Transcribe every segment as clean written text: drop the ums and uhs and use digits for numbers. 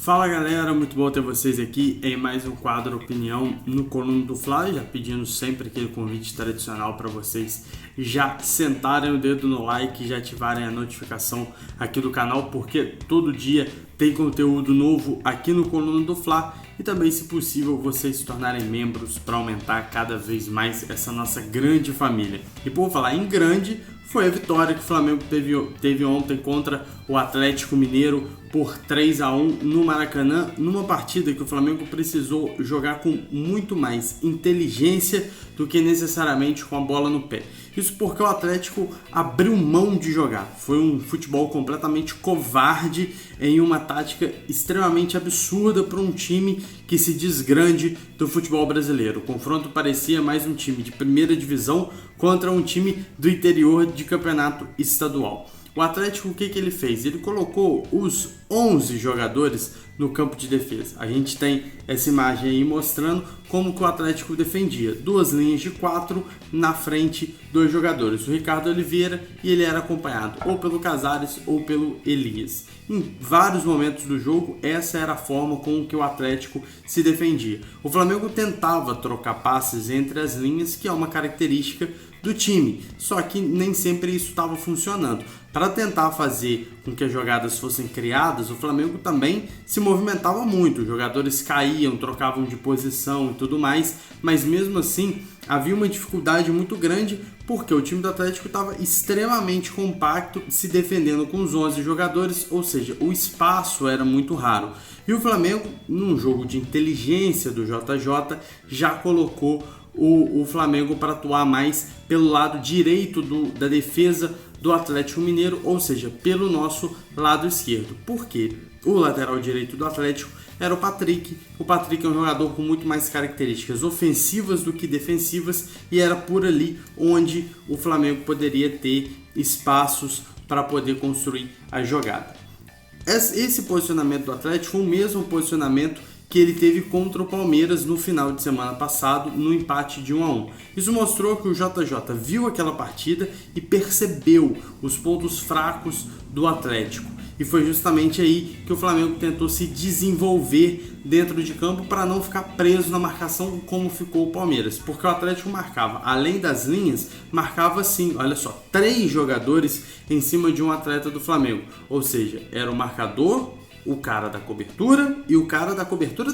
Fala galera, muito bom ter vocês aqui em mais um quadro Opinião no Coluna do Fla, já pedindo sempre aquele convite tradicional para vocês já sentarem o dedo no like e já ativarem a notificação aqui do canal, porque todo dia tem conteúdo novo aqui no Coluna do Fla e também, se possível, vocês se tornarem membros para aumentar cada vez mais essa nossa grande família. E por falar em grande, foi a vitória que o Flamengo teve ontem contra o Atlético Mineiro por 3-1 no Maracanã, numa partida que o Flamengo precisou jogar com muito mais inteligência do que necessariamente com a bola no pé. Isso porque o Atlético abriu mão de jogar. Foi um futebol completamente covarde em uma tática extremamente absurda para um time que se diz grande do futebol brasileiro. O confronto parecia mais um time de primeira divisão contra um time do interior de campeonato estadual. O Atlético, o que ele fez? Ele colocou os 11 jogadores no campo de defesa. A gente tem essa imagem aí mostrando como que o Atlético defendia. Duas linhas de 4, na frente 2 jogadores. O Ricardo Oliveira, e ele era acompanhado ou pelo Casares ou pelo Elias. Em vários momentos do jogo, essa era a forma com que o Atlético se defendia. O Flamengo tentava trocar passes entre as linhas, que é uma característica do time, só que nem sempre isso estava funcionando. Para tentar fazer com que as jogadas fossem criadas, o Flamengo também se movimentava muito, os jogadores caíam, trocavam de posição e tudo mais, mas mesmo assim havia uma dificuldade muito grande porque o time do Atlético estava extremamente compacto, se defendendo com os 11 jogadores, ou seja, o espaço era muito raro. E o Flamengo, num jogo de inteligência do JJ, já colocou o Flamengo para atuar mais pelo lado direito da defesa do Atlético Mineiro, ou seja, pelo nosso lado esquerdo. Por quê? O lateral direito do Atlético era o Patrick. O Patrick é um jogador com muito mais características ofensivas do que defensivas e era por ali onde o Flamengo poderia ter espaços para poder construir a jogada. Esse posicionamento do Atlético foi o mesmo posicionamento que ele teve contra o Palmeiras no final de semana passado, no empate de 1-1. Isso mostrou que o JJ viu aquela partida e percebeu os pontos fracos do Atlético. E foi justamente aí que o Flamengo tentou se desenvolver dentro de campo para não ficar preso na marcação como ficou o Palmeiras. Porque o Atlético marcava, além das linhas, marcava sim, olha só, 3 jogadores em cima de um atleta do Flamengo. Ou seja, era o marcador, o cara da cobertura e o cara da cobertura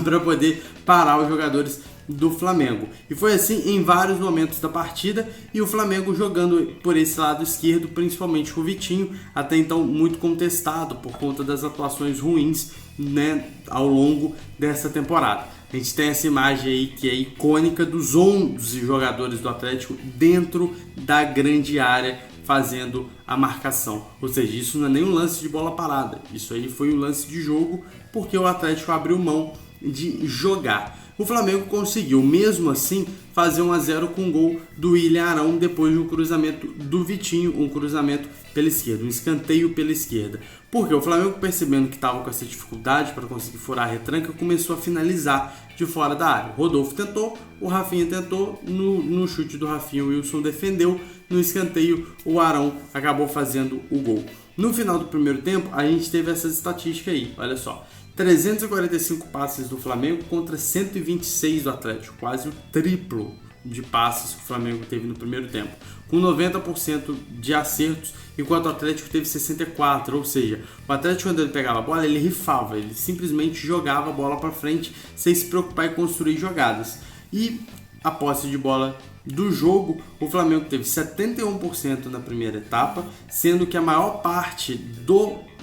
para poder parar os jogadores do Flamengo. E foi assim em vários momentos da partida, e o Flamengo jogando por esse lado esquerdo, principalmente com o Vitinho, até então muito contestado por conta das atuações ruins, né, ao longo dessa temporada. A gente tem essa imagem aí que é icônica dos 11 jogadores do Atlético dentro da grande área fazendo a marcação. Ou seja, isso não é nem um lance de bola parada. Isso aí foi um lance de jogo porque o Atlético abriu mão de jogar. O Flamengo conseguiu, mesmo assim, fazer 1-0 com o gol do William Arão depois de um cruzamento do Vitinho, um cruzamento pela esquerda, um escanteio pela esquerda. Porque o Flamengo, percebendo que estava com essa dificuldade para conseguir furar a retranca, começou a finalizar de fora da área. O Rodolfo tentou, o Rafinha tentou, no chute do Rafinha o Wilson defendeu, no escanteio o Arão acabou fazendo o gol. No final do primeiro tempo, a gente teve essas estatísticas aí, olha só. 345 passes do Flamengo contra 126 do Atlético, quase o triplo de passes que o Flamengo teve no primeiro tempo, com 90% de acertos, enquanto o Atlético teve 64%, ou seja, o Atlético, quando ele pegava a bola, ele rifava, ele simplesmente jogava a bola para frente sem se preocupar em construir jogadas. E a posse de bola do jogo, o Flamengo teve 71% na primeira etapa, sendo que a maior parte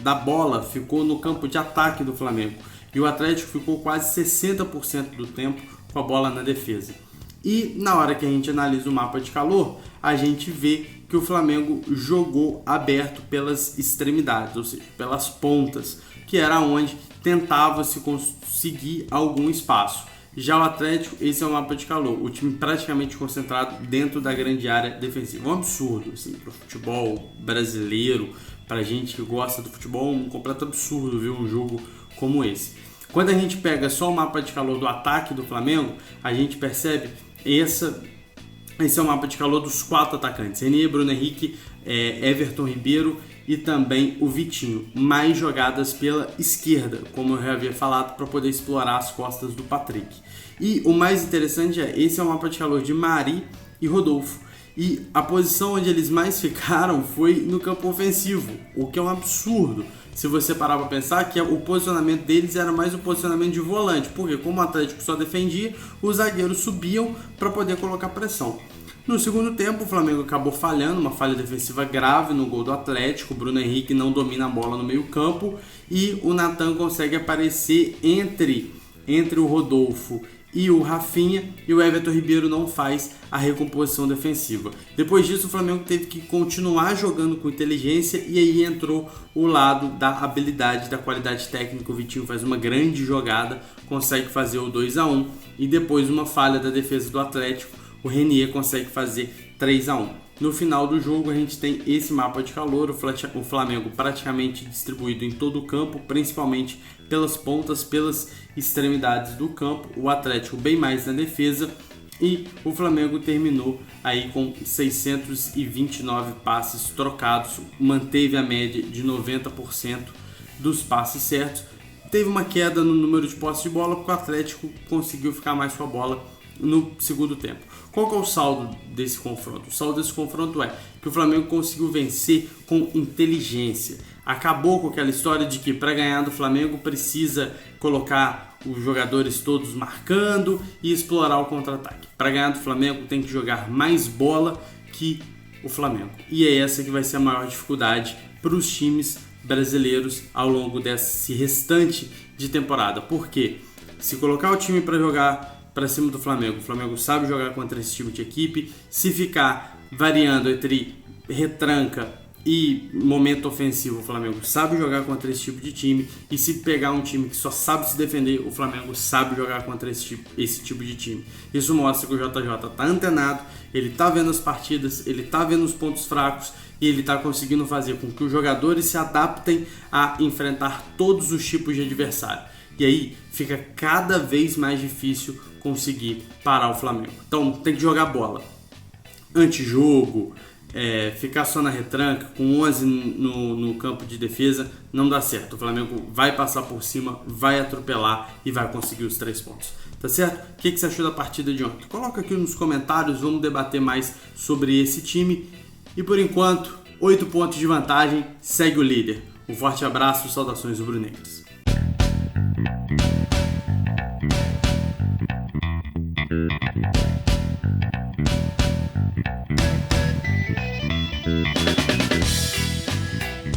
da bola ficou no campo de ataque do Flamengo, e o Atlético ficou quase 60% do tempo com a bola na defesa. E na hora que a gente analisa o mapa de calor, a gente vê que o Flamengo jogou aberto pelas extremidades, ou seja, pelas pontas, que era onde tentava se conseguir algum espaço. Já o Atlético, esse é o mapa de calor, o time praticamente concentrado dentro da grande área defensiva. Um absurdo, assim, para o futebol brasileiro, para a gente que gosta do futebol, um completo absurdo ver um jogo como esse. Quando a gente pega só o mapa de calor do ataque do Flamengo, a gente percebe esse é o mapa de calor dos 4 atacantes: Renier, Bruno Henrique, Everton Ribeiro e também o Vitinho. Mais jogadas pela esquerda, como eu já havia falado, para poder explorar as costas do Patrick. E o mais interessante esse é o mapa de calor de Mari e Rodolfo. E a posição onde eles mais ficaram foi no campo ofensivo, o que é um absurdo. Se você parar para pensar que o posicionamento deles era mais o posicionamento de volante, porque como o Atlético só defendia, os zagueiros subiam para poder colocar pressão. No segundo tempo, o Flamengo acabou falhando, uma falha defensiva grave no gol do Atlético. O Bruno Henrique não domina a bola no meio campo e o Nathan consegue aparecer entre o Rodolfo e o Rafinha, e o Everton Ribeiro não faz a recomposição defensiva. Depois disso, o Flamengo teve que continuar jogando com inteligência, e aí entrou o lado da habilidade, da qualidade técnica. O Vitinho faz uma grande jogada, consegue fazer o 2-1, e depois uma falha da defesa do Atlético, o Renier consegue fazer 3-1. No final do jogo a gente tem esse mapa de calor, o Flamengo praticamente distribuído em todo o campo, principalmente pelas pontas, pelas extremidades do campo, o Atlético bem mais na defesa, e o Flamengo terminou aí com 629 passes trocados, manteve a média de 90% dos passes certos. Teve uma queda no número de posses de bola, porque o Atlético conseguiu ficar mais com a bola no segundo tempo. Qual que é o saldo desse confronto? O saldo desse confronto é que o Flamengo conseguiu vencer com inteligência. Acabou com aquela história de que para ganhar do Flamengo precisa colocar os jogadores todos marcando e explorar o contra-ataque. Para ganhar do Flamengo tem que jogar mais bola que o Flamengo. E é essa que vai ser a maior dificuldade para os times brasileiros ao longo desse restante de temporada. Porque se colocar o time para jogar para cima do Flamengo, o Flamengo sabe jogar contra esse tipo de equipe. Se ficar variando entre retranca e momento ofensivo, o Flamengo sabe jogar contra esse tipo de time. E se pegar um time que só sabe se defender, o Flamengo sabe jogar contra esse tipo de time. Isso mostra que o JJ tá antenado, ele tá vendo as partidas, ele tá vendo os pontos fracos, e ele tá conseguindo fazer com que os jogadores se adaptem a enfrentar todos os tipos de adversário. E aí fica cada vez mais difícil conseguir parar o Flamengo. Então tem que jogar bola. Antijogo, ficar só na retranca, com 11 no campo de defesa, não dá certo. O Flamengo vai passar por cima, vai atropelar e vai conseguir os 3 pontos. Tá certo? O que você achou da partida de ontem? Coloca aqui nos comentários, vamos debater mais sobre esse time. E por enquanto, 8 pontos de vantagem, segue o líder. Um forte abraço, saudações rubro-negras.